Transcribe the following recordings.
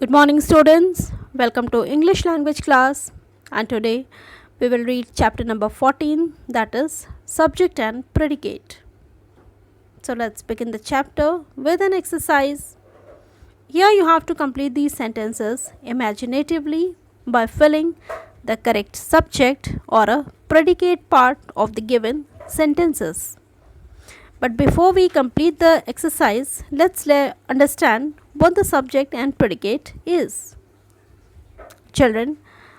Good morning, students. Welcome to English language class. And today we will read chapter number 14, that is Subject and Predicate. So let's begin the chapter with an exercise. Here you have to complete these sentences imaginatively by filling the correct subject or a predicate part of the given sentences. But before we complete the exercise, let's understand what the subject and predicate is. Children,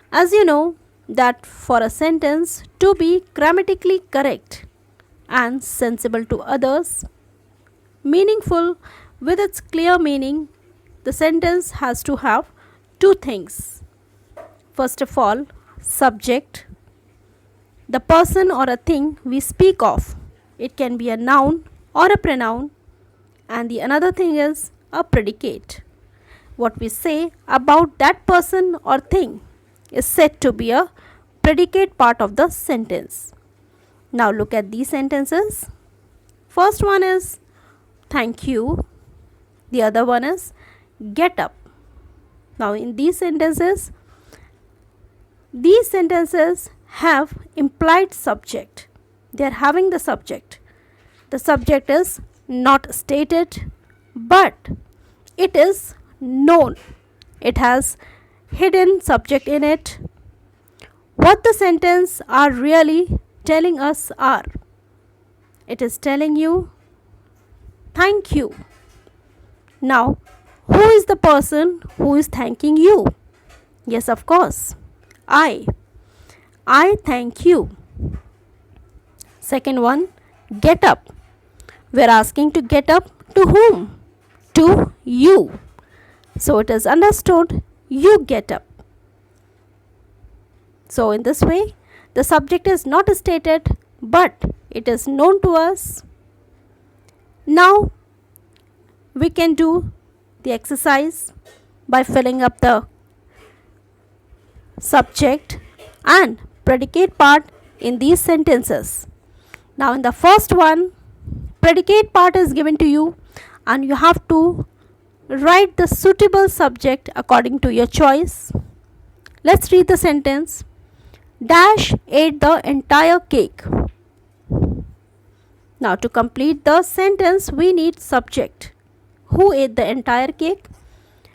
as you know that for a sentence to be grammatically correct and sensible to others, meaningful with its clear meaning, the sentence has to have two things. First of all, subject, the person or a thing we speak of. It can be a noun or a pronoun, and the another thing is a predicate. What we say about that person or thing is said to be a predicate part of the sentence. Now look at these sentences. First one is thank you. The other one is get up. Now in these sentences have implied subject. They are having the subject. The subject is not stated, but it is known. It has hidden subject in it. What the sentence are really telling us are, it is telling you thank you. Now, who is the person who is thanking you? Yes, of course, I thank you. Second one, get up. We are asking to get up to whom? To you. So it is understood you get up. So in this way, the subject is not stated, but it is known to us. Now we can do the exercise by filling up the subject and predicate part in these sentences. Now in the first one, predicate part is given to you and you have to write the suitable subject according to your choice. Let's read the sentence. Dash ate the entire cake. Now to complete the sentence we need subject. Who ate the entire cake?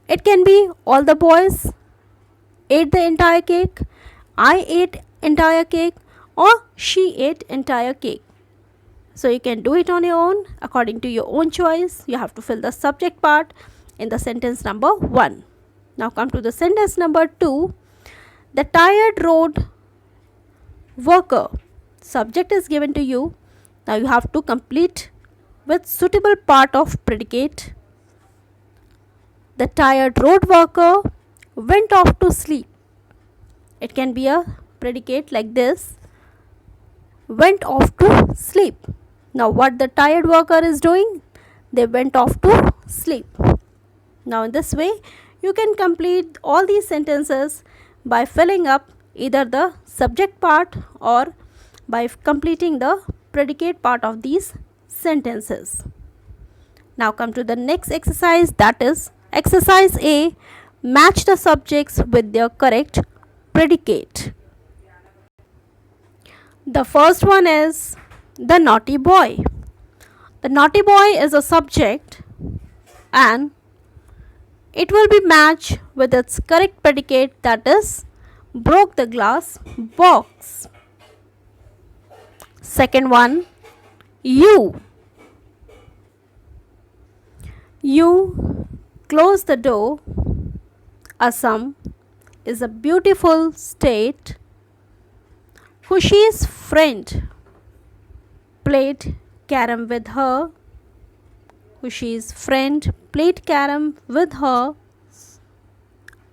It can be all the boys ate the entire cake, I ate entire cake, or she ate entire cake. So you can do it on your own according to your own choice. You have to fill the subject part in the sentence number 1. Now come to the sentence number 2. The tired road worker. Subject is given to you. Now you have to complete with suitable part of predicate. The tired road worker went off to sleep. It can be a predicate like this. Went off to sleep. Now what the tired worker is doing? They went off to sleep. Now in this way, you can complete all these sentences by filling up either the subject part or by completing the predicate part of these sentences. Now come to the next exercise, that is exercise A. Match the subjects with their correct predicate. The first one is the naughty boy. The naughty boy is a subject and it will be matched with its correct predicate, that is broke the glass box. Second one, you. You close the door. Assam is a beautiful state. Khushi's friend played carom with her. Khushi's friend played carom with her.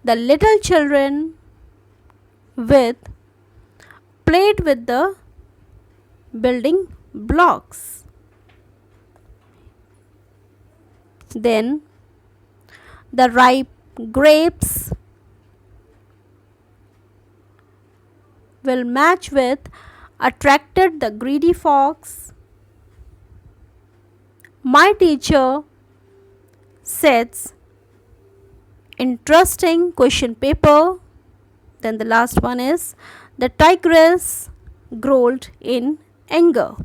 The little children played with the building blocks. Then the ripe grapes will match with attracted the greedy fox. My teacher sits interesting question paper. Then the last one is the tigress growled in anger.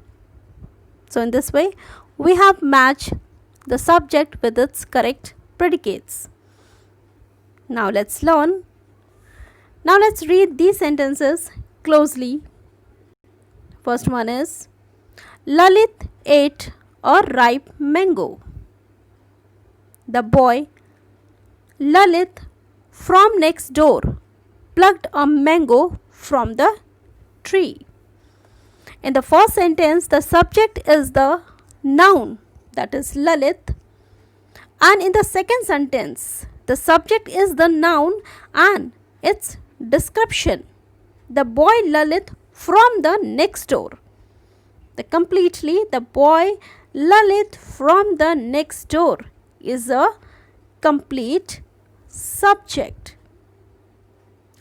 So in this way we have matched the subject with its correct predicates. Now let's learn. Now let's read these sentences closely. First one is Lalit ate a ripe mango. The boy Lalit from next door plucked a mango from the tree. In the first sentence, the subject is the noun, that is Lalit, and in the second sentence, the subject is the noun and its description. The boy Lalit from the next door. The boy Lalit from the next door is a complete subject.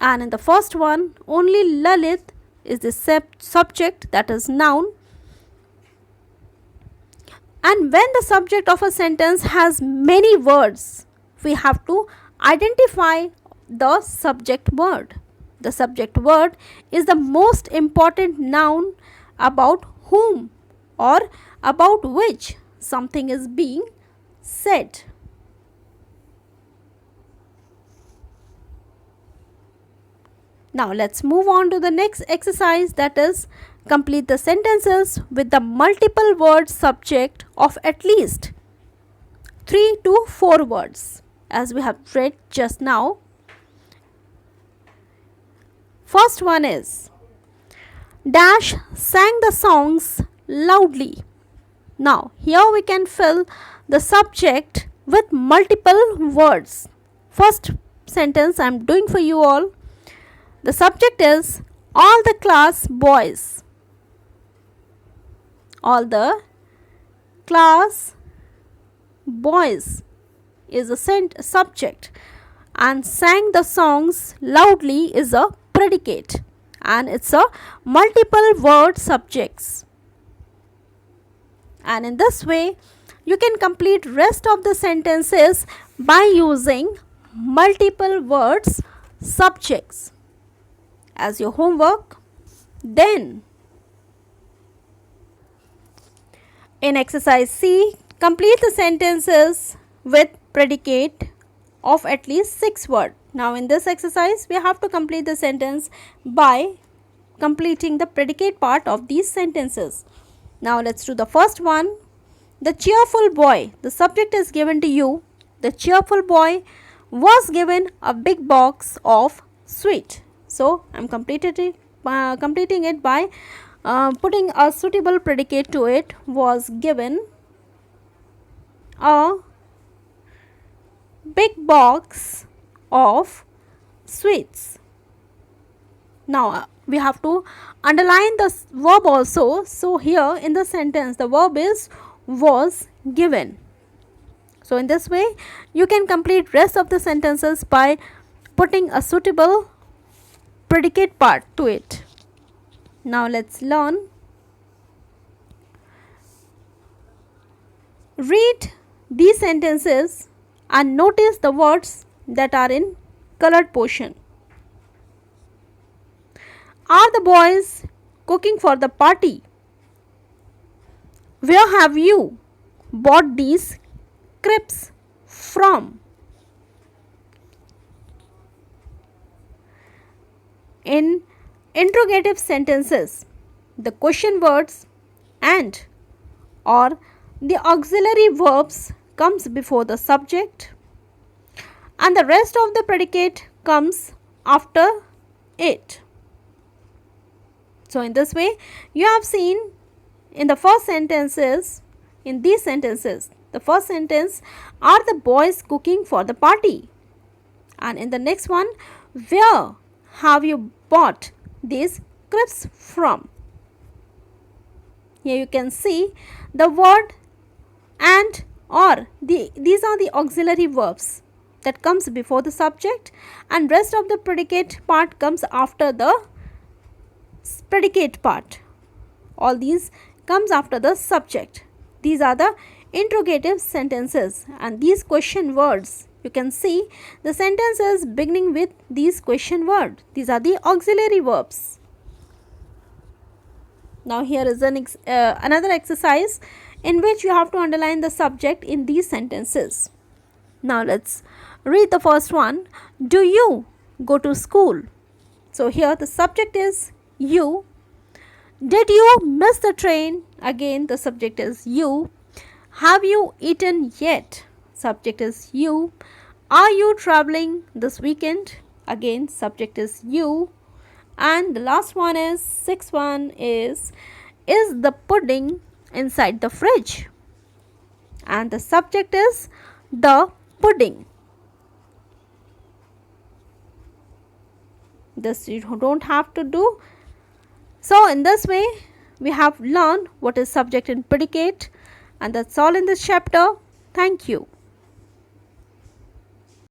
And in the first one, only Lalit is the subject, that is noun. And when the subject of a sentence has many words, we have to identify the subject word. The subject word is the most important noun about whom or about which something is being said. Now let's move on to the next exercise, that is complete the sentences with the multiple word subject of at least 3 to 4 words, as we have read just now. First one is Dash sang the songs loudly. Now here we can fill the subject with multiple words. First sentence I am doing for you all. The subject is all the class boys. All the class boys is a subject, and sang the songs loudly is a predicate, and it's a multiple word subjects. And in this way you can complete rest of the sentences by using multiple words subjects as your homework. Then in exercise C, complete the sentences with predicate of at least 6 words. Now in this exercise we have to complete the sentence by completing the predicate part of these sentences. Now let's do the first one. The cheerful boy. The subject is given to you. The cheerful boy was given a big box of sweet. So I am completing it by putting a suitable predicate to it. Was given a big box of sweets. Now we have to underline the verb also. So here in the sentence the verb is was given. So in this way you can complete rest of the sentences by putting a suitable predicate part to it. Now let's learn. Read these sentences and notice the words that are in colored portion. Are the boys cooking for the party? Where have you bought these crepes from? In interrogative sentences, the question words and or the auxiliary verbs comes before the subject and the rest of the predicate comes after it. So in this way you have seen in the first sentences, in these sentences, the first sentence, are the boys cooking for the party? And in the next one, where have you bought these crepes from? Here you can see the word and or these are the auxiliary verbs that comes before the subject, and rest of the predicate part comes after the predicate part. All these comes after the subject. These are the interrogative sentences, and these question words you can see the sentence is beginning with these question words. These are the auxiliary verbs. Now here is another exercise in which you have to underline the subject in these sentences. Now let's read the first one. Do you go to school? So here the subject is you. Did you miss the train? Again the subject is you. Have you eaten yet? Subject is you. Are you traveling this weekend? Again subject is you. And the last one is, sixth one is the pudding inside the fridge? And the subject is the pudding. This you don't have to do. So in this way we have learned what is subject and predicate, and that's all in this chapter. Thank you.